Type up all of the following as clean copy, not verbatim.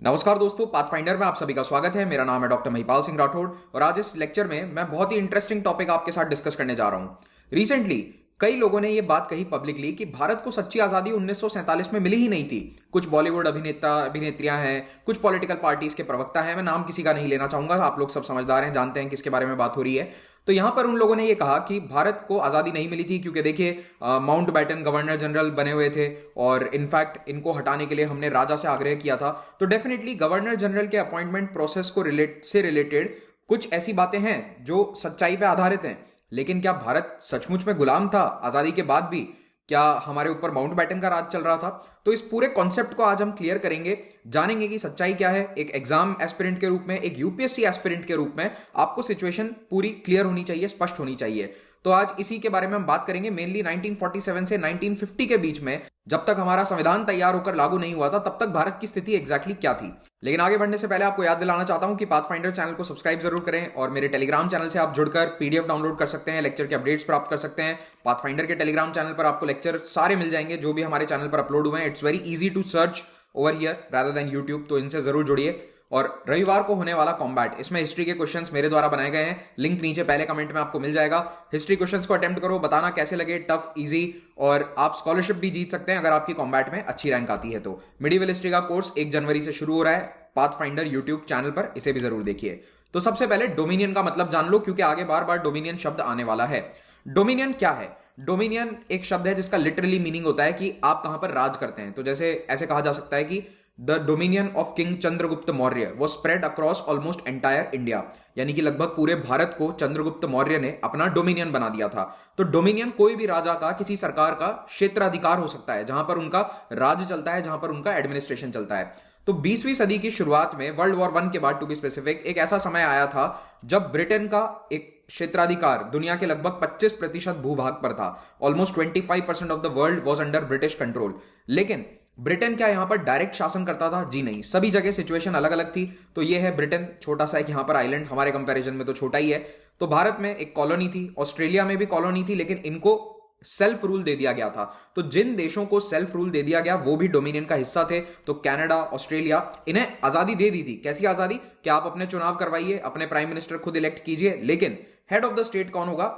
नमस्कार दोस्तों, पाथफाइंडर में आप सभी का स्वागत है। मेरा नाम है डॉक्टर महिपाल सिंह राठौड़ और आज इस लेक्चर में मैं बहुत ही इंटरेस्टिंग टॉपिक आपके साथ डिस्कस करने जा रहा हूं। रिसेंटली कई लोगों ने यह बात कही पब्लिकली कि भारत को सच्ची आजादी 1947 में मिली ही नहीं थी। कुछ बॉलीवुड अभिनेता अभिनेत्रियां हैं, कुछ पॉलिटिकल पार्टीज के प्रवक्ता हैं, मैं नाम किसी का नहीं लेना चाहूंगा, आप लोग सब समझदार हैं, जानते हैं किसके बारे में बात हो रही है। तो यहां पर उन लोगों ने यह कहा कि भारत को आजादी नहीं मिली थी क्योंकि देखिए माउंट बैटन गवर्नर जनरल बने हुए थे और इनफैक्ट इनको हटाने के लिए हमने राजा से आग्रह किया था। तो डेफिनेटली गवर्नर जनरल के अपॉइंटमेंट प्रोसेस को रिलेटेड कुछ ऐसी बातें हैं जो सच्चाई पे आधारित हैं। लेकिन क्या भारत सचमुच में गुलाम था आजादी के बाद भी? क्या हमारे ऊपर माउंट बैटन का राज चल रहा था? तो इस पूरे कॉन्सेप्ट को आज हम क्लियर करेंगे, जानेंगे कि सच्चाई क्या है। एक एग्जाम एस्पिरेंट के रूप में, एक यूपीएससी एस्पिरेंट के रूप में आपको सिचुएशन पूरी क्लियर होनी चाहिए, स्पष्ट होनी चाहिए। तो आज इसी के बारे में हम बात करेंगे। मेनली 1947 से 1950 के बीच में, जब तक हमारा संविधान तैयार होकर लागू नहीं हुआ था, तब तक भारत की स्थिति एग्जैक्टली क्या थी। लेकिन आगे बढ़ने से पहले आपको याद दिलाना चाहता हूं कि पाथफाइंडर चैनल को सब्सक्राइब जरूर करें और मेरे टेलीग्राम चैनल से आप जुड़कर पीडीएफ डाउनलोड कर सकते हैं, लेक्चर के अपडेट्स प्राप्त कर सकते हैं। पाथफाइंडर के टेलीग्राम चैनल पर आपको लेक्चर सारे मिल जाएंगे जो भी हमारे चैनल पर अपलोड हुए हैं। It's very easy to search over here rather than YouTube, तो इनसे जरूर जुड़िए। और रविवार को होने वाला कॉम्बैट, इसमें हिस्ट्री के क्वेश्चंस मेरे द्वारा बनाए गए हैं, लिंक नीचे पहले कमेंट में आपको मिल जाएगा। हिस्ट्री क्वेश्चंस को अटेम्प्ट करो, बताना कैसे लगे, टफ, इजी, और आप स्कॉलरशिप भी जीत सकते हैं अगर आपकी कॉम्बैट में अच्छी रैंक आती है तो। मिडिवल हिस्ट्री का कोर्स 1 जनवरी से शुरू हो रहा है पाथफाइंडर यूट्यूब चैनल पर, इसे भी जरूर देखिए। तो सबसे पहले डोमिनियन का मतलब जान लो, क्योंकि आगे बार बार डोमिनियन शब्द आने वाला है। डोमिनियन क्या है? डोमिनियन एक शब्द है जिसका लिटरली मीनिंग होता है कि आप कहां पर राज करते हैं। तो जैसे ऐसे कहा जा सकता है कि the dominion of king Chandragupta Maurya वो spread across almost entire India, यानी कि लगभग पूरे भारत को चंद्रगुप्त मौर्य ने अपना डोमिनियन बना दिया था। तो डोमिनियन कोई भी राजा का, किसी सरकार का क्षेत्राधिकार हो सकता है, जहां पर उनका राज चलता है, जहां पर उनका एडमिनिस्ट्रेशन चलता है। तो 20वीं सदी की शुरुआत में, वर्ल्ड वॉर 1 के बाद टू बी स्पेसिफिक, एक ऐसा समय आया था जब ब्रिटेन का एक क्षेत्राधिकार दुनिया के लगभग 25% भूभाग पर था। Almost 25% of the world was under British control. लेकिन ब्रिटेन क्या यहां पर डायरेक्ट शासन करता था? जी नहीं, सभी जगह सिचुएशन अलग अलग थी। तो ये है ब्रिटेन, छोटा सा एक यहां पर आइलैंड, हमारे कंपैरिजन में तो छोटा ही है। तो भारत में एक कॉलोनी थी, ऑस्ट्रेलिया में भी कॉलोनी थी, लेकिन इनको सेल्फ रूल दे दिया गया था। तो जिन देशों को सेल्फ रूल दे दिया गया वो भी डोमिनियन का हिस्सा थे। तो कनाडा, ऑस्ट्रेलिया, इन्हें आजादी दे दी थी। कैसी आजादी? कि आप अपने चुनाव करवाइए, अपने प्राइम मिनिस्टर खुद इलेक्ट कीजिए, लेकिन हेड ऑफ द स्टेट कौन होगा?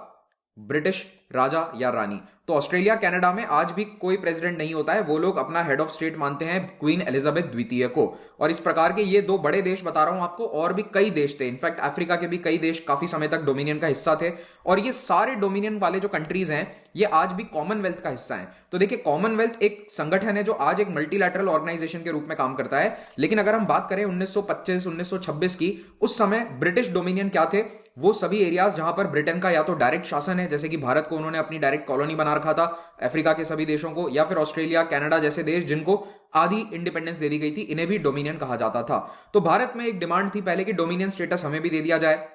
ब्रिटिश राजा या रानी। तो ऑस्ट्रेलिया, कनाडा में आज भी कोई प्रेसिडेंट नहीं होता है, वो लोग अपना हेड ऑफ स्टेट मानते हैं क्वीन एलिजाबेथ द्वितीय को। और इस प्रकार के ये 2 बड़े देश बता रहा हूं आपको, और भी कई देश थे। इनफैक्ट अफ्रीका के भी कई देश काफी समय तक डोमिनियन का हिस्सा थे। और ये सारे डोमिनियन वाले जो कंट्रीज हैं ये आज भी कॉमनवेल्थ का हिस्सा हैं। तो देखिए, कॉमनवेल्थ एक संगठन है जो आज एक मल्टीलैटरल ऑर्गेनाइजेशन के रूप में काम करता है। लेकिन अगर हम बात करें 1925 1926 की, उस समय ब्रिटिश डोमिनियन क्या थे? वो सभी एरियाज जहां पर ब्रिटेन का या तो डायरेक्ट शासन है, जैसे कि भारत को उन्होंने अपनी डायरेक्ट कॉलोनी बना रखा था, अफ्रीका के सभी देशों को, या फिर ऑस्ट्रेलिया, कनाडा जैसे देश जिनको आधी इंडिपेंडेंस दे दी गई थी, इन्हें भी डोमिनियन कहा जाता था। तो भारत में एक डिमांड थी पहले कि डोमिनियन स्टेटस हमें भी दे दिया जाए।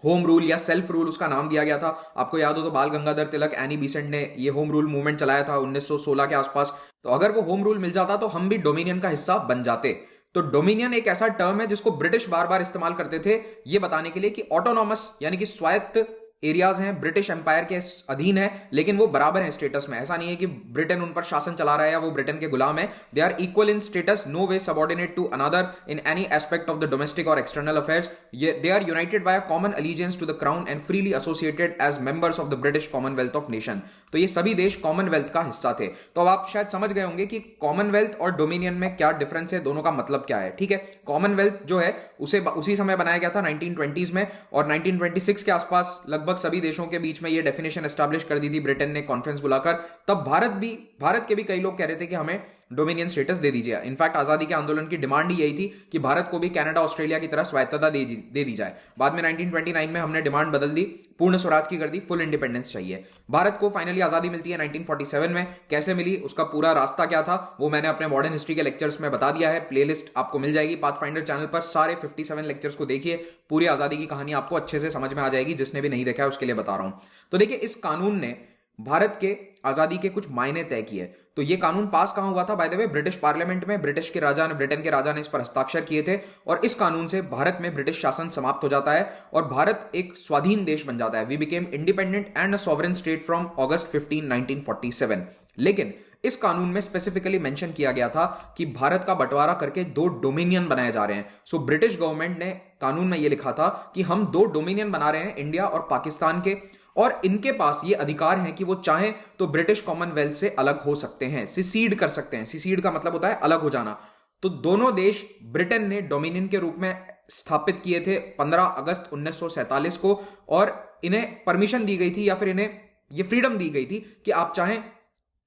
होम रूल या सेल्फ रूल उसका नाम दिया गया था। आपको याद हो तो बाल गंगाधर तिलक, एनी बेसेंट ने ये होम रूल मूवमेंट चलाया था 1916 के आसपास। तो अगर वो होम रूल मिल जाता तो हम भी डोमिनियन का हिस्सा बन जाते। तो डोमिनियन एक ऐसा टर्म है जिसको ब्रिटिश बार बार इस्तेमाल करते थे ये बताने के लिए कि ऑटोनॉमस, यानी कि स्वायत्त एरियाज हैं, ब्रिटिश एम्पायर के अधीन है, लेकिन वो बराबर है स्टेटस में। ऐसा नहीं है कि ब्रिटेन उन पर शासन चला रहा है या वो ब्रिटेन के गुलाम है। They are equal in status, no way subordinate to another in any aspect of the domestic or external affairs. They are united by a common allegiance to the crown and freely associated as members of the British Commonwealth of nation. तो ये सभी देश Commonwealth का हिस्सा थे। तो अब आप शायद समझ गए होंगे कि कॉमनवेल्थ और डोमिनियन में क्या डिफरेंस है, दोनों का मतलब क्या है। ठीक है, कॉमनवेल्थ जो है उसे उसी समय बनाया गया था 1920s में, और 1926 के आसपास लगभग सभी देशों के बीच में ये डेफिनेशन एस्टैब्लिश कर दी थी ब्रिटेन ने कॉन्फ्रेंस बुलाकर। तब भारत के भी कई लोग कह रहे थे कि हमें डोमिनियन स्टेटस दे दीजिए। इनफैक्ट आजादी के आंदोलन की डिमांड ही यही थी कि भारत को भी कनाडा, ऑस्ट्रेलिया की तरह स्वायत्तता दे दी जाए। बाद में 1929 में हमने डिमांड बदल दी, पूर्ण स्वराज की कर दी, फुल इंडिपेंडेंस चाहिए। भारत को फाइनली आजादी मिलती है 1947 में। कैसे मिली, उसका पूरा रास्ता क्या था, वो मैंने अपने मॉडर्न हिस्ट्री के लेक्चर्स में बता दिया है। प्लेलिस्ट आपको मिल जाएगी पाथफाइंडर चैनल पर, सारे 57 लेक्चर्स को देखिए, पूरी आजादी की कहानी आपको अच्छे से समझ में आ जाएगी। जिसने भी नहीं देखा है उसके लिए बता रहा हूं। तो देखिए, इस कानून ने भारत के आजादी के कुछ मायने तय किए। तो ये कानून पास कहां हुआ था? By the way, British parliament में। ब्रिटेन के राजा ने इस पर हस्ताक्षर किए थे, और इस कानून से भारत में ब्रिटिश शासन समाप्त हो जाता है और भारत एक स्वाधीन देश बन जाता है। We became independent and a sovereign state from August 15, 1947। लेकिन इस कानून में स्पेसिफिकली मेंशन किया गया था कि भारत का बंटवारा करके 2 डोमिनियन बनाए जा रहे हैं। सो ब्रिटिश गवर्नमेंट ने कानून में यह लिखा था कि हम 2 डोमिनियन बना रहे हैं, इंडिया और पाकिस्तान के, और इनके पास ये अधिकार है कि वो चाहें तो ब्रिटिश कॉमनवेल्थ से अलग हो सकते हैं, सिसीड कर सकते हैं। सिसीड का मतलब होता है अलग हो जाना। तो दोनों देश ब्रिटेन ने डोमिनियन के रूप में स्थापित किए थे 15 अगस्त 1947 को, और इन्हें परमिशन दी गई थी या फिर इन्हें ये फ्रीडम दी गई थी कि आप चाहें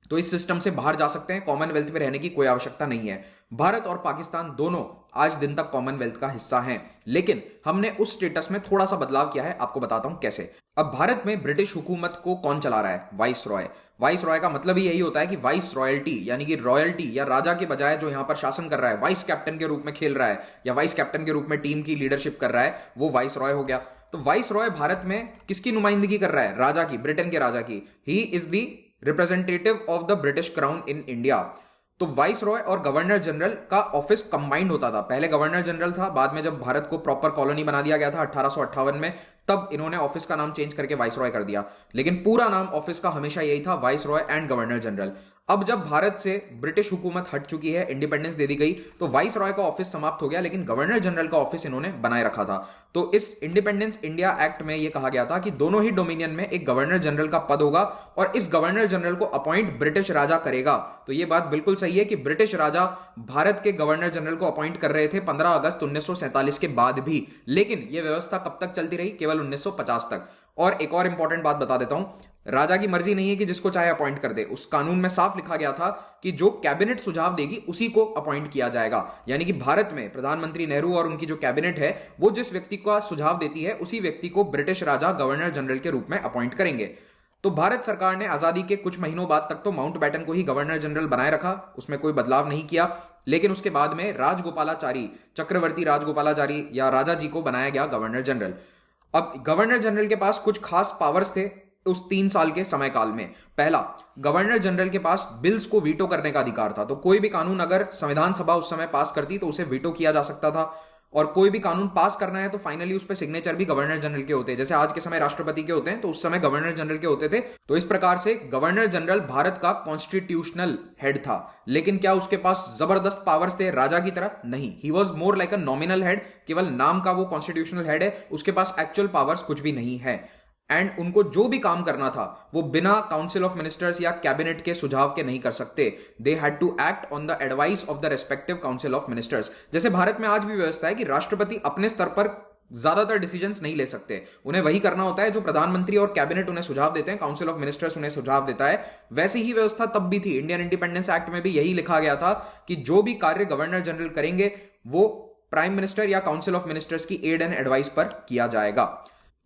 तो इस सिस्टम से बाहर जा सकते हैं, कॉमनवेल्थ में रहने की कोई आवश्यकता नहीं है। भारत और पाकिस्तान दोनों आज दिन तक कॉमनवेल्थ का हिस्सा हैं, लेकिन हमने उस स्टेटस में थोड़ा सा बदलाव किया है। आपको बताता हूं कैसे। अब भारत में ब्रिटिश हुकूमत को कौन चला रहा है? वाइस रॉय। वाइस रॉय का मतलब ही यही होता है कि वाइस रॉयल्टी यानी कि रॉयल्टी या राजा के बजाय जो यहां पर शासन कर रहा है, वाइस कैप्टन के रूप में खेल रहा है या वाइस कैप्टन के रूप में टीम की लीडरशिप कर रहा है, वो वाइस रॉय हो गया। तो वाइस रॉय भारत में किसकी नुमाइंदगी कर रहा है? राजा की, ब्रिटेन के राजा की। He is the representative of the British crown in India. तो वाइस रॉय और गवर्नर जनरल का ऑफिस कंबाइंड होता था। पहले गवर्नर जनरल था, बाद में जब भारत को प्रॉपर कॉलोनी बना दिया गया था 1858 में, तब इन्होंने ऑफिस का नाम चेंज करके वाइस रॉय कर दिया, लेकिन पूरा नाम ऑफिस का हमेशा यही था, vice Roy and governor general. अब जब भारत से ब्रिटिश हुकूमत हट चुकी है, इंडिपेंडेंस दे दी गई, तो वाइस रॉय का ऑफिस समाप्त हो गया, लेकिन गवर्नर जनरल का ऑफिस इन्होंने बनाए रखा था। तो इस इंडिपेंडेंस इंडिया एक्ट में यह कहा गया था कि दोनों ही डोमिनियन में एक गवर्नर जनरल का पद होगा और इस गवर्नर जनरल को अपॉइंट ब्रिटिश राजा करेगा। तो यह बात बिल्कुल सही है कि ब्रिटिश राजा भारत के गवर्नर जनरल को अपॉइंट कर रहे थे 15 अगस्त 1947 के बाद भी, लेकिन यह व्यवस्था कब तक चलती रही? केवल 1950 तक। और एक और इंपॉर्टेंट बात बता देता हूं, राजा की मर्जी नहीं है कि जिसको चाहे अपॉइंट कर दे। उस कानून में साफ लिखा गया था कि जो कैबिनेट सुझाव देगी उसी को अपॉइंट किया जाएगा। यानी कि भारत में प्रधानमंत्री नेहरू और उनकी जो कैबिनेट है, वो जिस व्यक्ति का सुझाव देती है उसी व्यक्ति को ब्रिटिश राजा गवर्नर जनरल के रूप में अपॉइंट करेंगे। तो भारत सरकार ने आजादी के कुछ महीनों बाद तक तो माउंटबेटन को ही गवर्नर जनरल बनाए रखा, उसमें कोई बदलाव नहीं किया, लेकिन उसके बाद में राजगोपालाचारी, चक्रवर्ती राजगोपालाचारी या राजा जी को बनाया गया गवर्नर जनरल। अब गवर्नर जनरल के पास कुछ खास पावर्स थे उस 3 साल के समय काल में। पहला, गवर्नर जनरल के पास बिल्स को वीटो करने का अधिकार था। तो कोई भी कानून अगर संविधान सभा उस समय पास करती तो उसे वीटो किया जा सकता था, और कोई भी कानून पास करना है तो फाइनली उस पर सिग्नेचर भी गवर्नर जनरल के होते हैं। जैसे आज के समय राष्ट्रपति के होते हैं, तो उस समय गवर्नर जनरल के होते थे। तो इस प्रकार से गवर्नर जनरल भारत का कॉन्स्टिट्यूशनल हेड था। लेकिन क्या उसके पास जबरदस्त पावर्स थे राजा की तरह? नहीं। He was more like a nominal head, केवल नाम का वो कॉन्स्टिट्यूशनल हेड है, उसके पास एक्चुअल पावर्स कुछ भी नहीं है। एंड उनको जो भी काम करना था वो बिना काउंसिल ऑफ मिनिस्टर्स या कैबिनेट के सुझाव के नहीं कर सकते। They had to act on the advice of the respective council of ministers. जैसे भारत में आज भी व्यवस्था है कि राष्ट्रपति अपने स्तर पर ज्यादातर डिसीजंस नहीं ले सकते, उन्हें वही करना होता है जो प्रधानमंत्री और कैबिनेट उन्हें सुझाव देते हैं, काउंसिल ऑफ मिनिस्टर्स उन्हें सुझाव देता है। वैसी ही व्यवस्था तब भी थी। इंडियन इंडिपेंडेंस एक्ट में भी यही लिखा गया था कि जो भी कार्य गवर्नर जनरल करेंगे वो प्राइम मिनिस्टर या काउंसिल ऑफ मिनिस्टर्स की एड एंड एडवाइस पर किया जाएगा।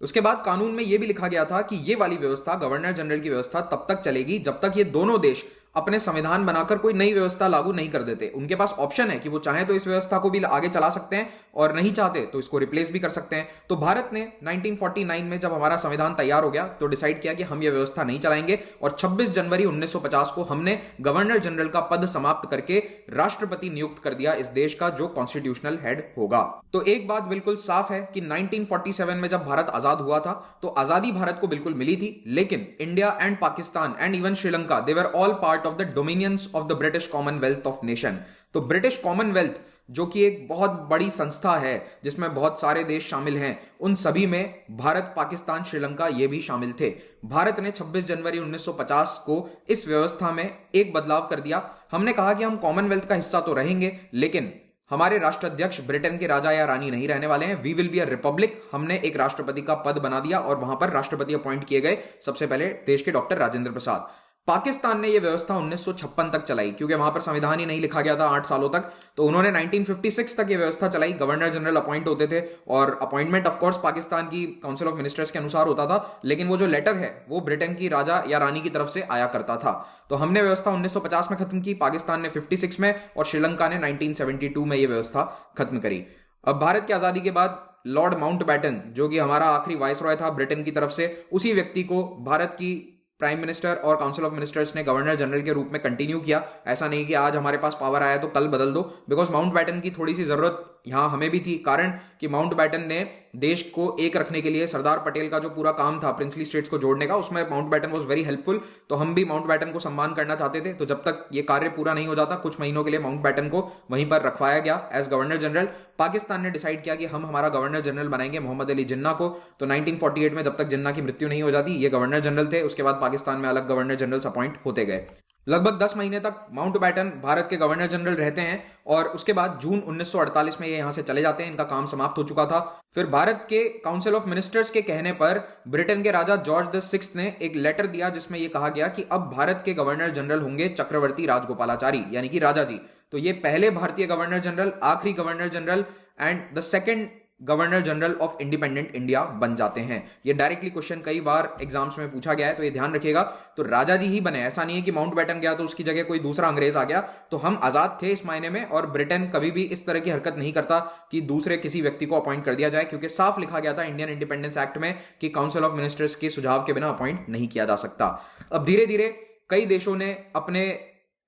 उसके बाद कानून में यह भी लिखा गया था कि यह वाली व्यवस्था, गवर्नर जनरल की व्यवस्था, तब तक चलेगी जब तक ये दोनों देश अपने संविधान बनाकर कोई नई व्यवस्था लागू नहीं कर देते। उनके पास ऑप्शन है कि वो चाहे तो इस व्यवस्था को भी आगे चला सकते हैं और नहीं चाहते तो इसको रिप्लेस भी कर सकते हैं। तो भारत ने 1949 में जब हमारा संविधान तैयार हो गया तो डिसाइड किया कि हम ये व्यवस्था नहीं चलाएंगे, और 26 जनवरी 1950 को हमने गवर्नर जनरल का पद समाप्त करके राष्ट्रपति नियुक्त कर दिया इस देश का जो कॉन्स्टिट्यूशनल हेड होगा। तो एक बात बिल्कुल साफ है कि 1947 में जब भारत आजाद हुआ था तो आजादी भारत को बिल्कुल मिली थी, लेकिन India and Pakistan and even Sri Lanka, they were all part of the dominions of the British Commonwealth of nation. तो ब्रिटिश कॉमनवेल्थ जो कि एक बहुत बड़ी संस्था है जिसमें बहुत सारे देश शामिल हैं, उन सभी में भारत, पाकिस्तान, श्रीलंका ये भी शामिल थे। भारत ने 26 जनवरी 1950 को इस व्यवस्था में एक बदलाव कर दिया। हमने कहा कि हम कॉमनवेल्थ का हिस्सा तो रहेंगे, लेकिन हमारे राष्ट्राध्यक्ष ब्रिटेन के राजा या रानी नहीं रहने वाले हैं। We will be a republic. हमने एक राष्ट्रपति का पद बना दिया और वहां पर राष्ट्रपति अपॉइंट किए गए, सबसे पहले देश के डॉक्टर राजेंद्र प्रसाद। पाकिस्तान ने यह व्यवस्था 1956 तक चलाई, क्योंकि वहां पर संविधान ही नहीं लिखा गया था 8 सालों तक। तो उन्होंने 1956 तक यह व्यवस्था चलाई। गवर्नर जनरल अपॉइंट होते थे और अपॉइंटमेंट ऑफ कोर्स पाकिस्तान की काउंसिल ऑफ मिनिस्टर्स के अनुसार होता था, लेकिन वो जो लेटर है वो ब्रिटेन की राजा या रानी की तरफ से आया करता था। तो हमने व्यवस्था 1950 में खत्म की, पाकिस्तान ने 56 में और श्रीलंका ने 1972 में यह व्यवस्था खत्म करी। अब भारत की आजादी के बाद लॉर्ड माउंटबेटन, जो कि हमारा आखिरी वाइसरॉय था ब्रिटेन की तरफ से, उसी व्यक्ति को भारत की प्राइम मिनिस्टर और काउंसिल ऑफ मिनिस्टर्स ने गवर्नर जनरल के रूप में कंटिन्यू किया। ऐसा नहीं कि आज हमारे पास पावर आया तो कल बदल दो, बिकॉज माउंटबेटन की थोड़ी सी जरूरत यहां हमें भी थी, कारण कि माउंटबेटन ने देश को एक रखने के लिए सरदार पटेल का जो पूरा काम था प्रिंसली स्टेट्स को जोड़ने का, उसमें माउंटबेटन वाज वेरी हेल्पफुल। तो हम भी माउंटबेटन को सम्मान करना चाहते थे। तो जब तक ये कार्य पूरा नहीं हो जाता, कुछ महीनों के लिए माउंटबेटन को वहीं पर रखवाया गया एज गवर्नर जनरल। पाकिस्तान ने डिसाइड किया कि हम हमारा गवर्नर जनरल बनाएंगे मोहम्मद अली जिन्ना को। तो 1948 में जब तक जिन्ना की मृत्यु नहीं हो जाती, ये गवर्नर जनरल थे। उसके बाद पाकिस्तान में अलग गवर्नर जनरल्स अपॉइंट होते गए। लगभग 10 महीने तक माउंटबेटन भारत के गवर्नर जनरल रहते हैं और उसके बाद जून 1948 में ये यहां से चले जाते हैं। इनका काम समाप्त हो चुका था। फिर भारत के काउंसिल ऑफ मिनिस्टर्स के कहने पर ब्रिटेन के राजा जॉर्ज VI ने एक लेटर दिया जिसमें यह कहा गया कि अब भारत के गवर्नर जनरल होंगे चक्रवर्ती राजगोपालाचारी, यानी कि राजा जी। तो ये पहले भारतीय गवर्नर जनरल, आखिरी governor general and the second governor general of independent India बन जाते हैं। ये डायरेक्टली क्वेश्चन कई बार एग्जाम्स में पूछा गया है, तो ये ध्यान रखिएगा। तो राजा जी ही बने, ऐसा नहीं है कि माउंटबेटन गया तो उसकी जगह कोई दूसरा अंग्रेज आ गया। तो हम आजाद थे इस मायने में, और ब्रिटेन कभी भी इस तरह की हरकत नहीं करता कि दूसरे किसी व्यक्ति को अपॉइंट कर दिया जाए, क्योंकि साफ लिखा गया था इंडियन इंडिपेंडेंस एक्ट में कि काउंसिल ऑफ मिनिस्टर्स के सुझाव के बिना अपॉइंट नहीं किया जा सकता। अब धीरे धीरे कई देशों ने अपने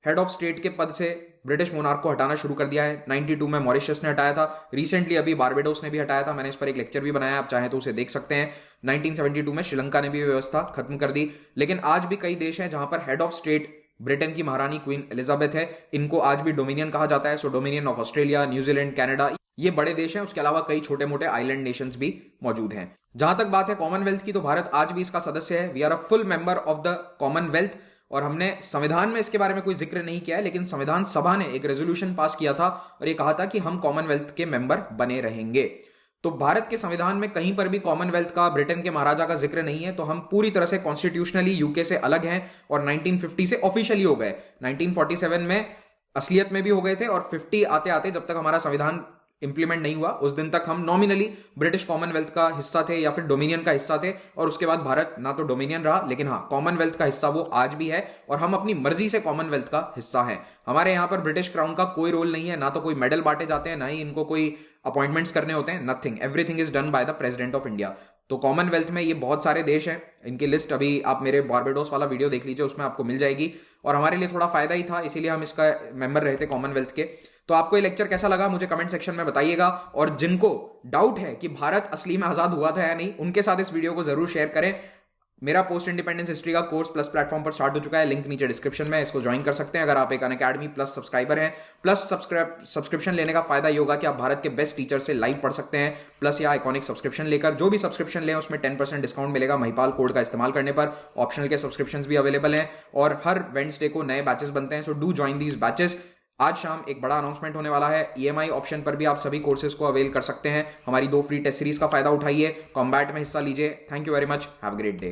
हेड ऑफ स्टेट के पद से ब्रिटिश मोनार्क को हटाना शुरू कर दिया है। 92 में मॉरिशस ने हटाया था, रिसेंटली अभी बारबेडोस ने भी हटाया था। मैंने इस पर एक लेक्चर भी बनाया, आप चाहें तो उसे देख सकते हैं। 1972 में श्रीलंका ने भी व्यवस्था खत्म कर दी। लेकिन आज भी कई देश हैं जहां पर हेड ऑफ स्टेट ब्रिटेन की महारानी क्वीन एलिजाबेथ है। इनको आज भी डोमिनियन कहा जाता है। So dominion of Australia, New Zealand, Canada, ये बड़े देश हैं। उसके अलावा कई छोटे मोटे आइलैंड नेशंस भी मौजूद हैं। जहां तक बात है कॉमनवेल्थ की, तो भारत आज भी इसका सदस्य है। We are a full member of the Commonwealth. और हमने संविधान में इसके बारे में कोई जिक्र नहीं किया है, लेकिन संविधान सभा ने एक रेजोल्यूशन पास किया था और ये कहा था कि हम कॉमनवेल्थ के मेंबर बने रहेंगे। तो भारत के संविधान में कहीं पर भी कॉमनवेल्थ का, ब्रिटेन के महाराजा का जिक्र नहीं है। तो हम पूरी तरह से कॉन्स्टिट्यूशनली यूके से अलग हैं और 1950 से ऑफिशियली हो गए। 1947 में असलियत में भी हो गए थे और 50 आते आते जब तक हमारा संविधान इंप्लीमेंट नहीं हुआ उस दिन तक हम नॉमिनली ब्रिटिश कॉमनवेल्थ का हिस्सा थे या फिर डोमिनियन का हिस्सा थे। और उसके बाद भारत ना तो डोमिनियन रहा, लेकिन हाँ कॉमनवेल्थ का हिस्सा वो आज भी है और हम अपनी मर्जी से कॉमनवेल्थ का हिस्सा हैं। हमारे यहाँ पर ब्रिटिश क्राउन का कोई रोल नहीं है, ना तो कोई मेडल बांटे जाते हैं, ना ही इनको कोई अपॉइंटमेंट्स करने होते हैं, nothing. Everything is done by the president of India. तो कॉमनवेल्थ में ये बहुत सारे देश हैं, इनकी लिस्ट अभी आप मेरे बारबेडोस वाला वीडियो देख लीजिए, उसमें आपको मिल जाएगी। और हमारे लिए थोड़ा फायदा ही था, इसीलिए हम इसका मेंबर रहे थे कॉमनवेल्थ के। तो आपको ये लेक्चर कैसा लगा मुझे कमेंट सेक्शन में बताइएगा। और जिनको डाउट है कि भारत असली में आजाद हुआ था या नहीं, उनके साथ इस वीडियो को जरूर शेयर करें। मेरा पोस्ट इंडिपेंडेंस हिस्ट्री का कोर्स प्लस प्लेटफॉर्म पर स्टार्ट हो चुका है, लिंक नीचे डिस्क्रिप्शन में, इसको ज्वाइन कर सकते हैं अगर आप एक अनअकैडमी प्लस सब्सक्राइबर हैं। प्लस सब्सक्रिप्शन लेने का फायदा ये होगा कि आप भारत के बेस्ट टीचर से लाइव पढ़ सकते हैं। प्लस या आइकॉनिक सब्सक्रिप्शन लेकर जो भी सब्सक्रिप्शन लें उसमें 10% डिस्काउंट मिलेगा महिपाल कोड का इस्तेमाल करने पर। ऑप्शनल के सब्सक्रिप्शन भी अवेलेबल हैं और हर वेडनेसडे को नए बैचेस बनते हैं। So do join these batches. आज शाम एक बड़ा अनाउंसमेंट होने वाला है। EMI ऑप्शन पर भी आप सभी कोर्सेज को अवेल कर सकते हैं। हमारी 2 फ्री टेस्ट सीरीज का फायदा उठाइए, कॉम्बैट में हिस्सा लीजिए। Thank you very much, have a great day.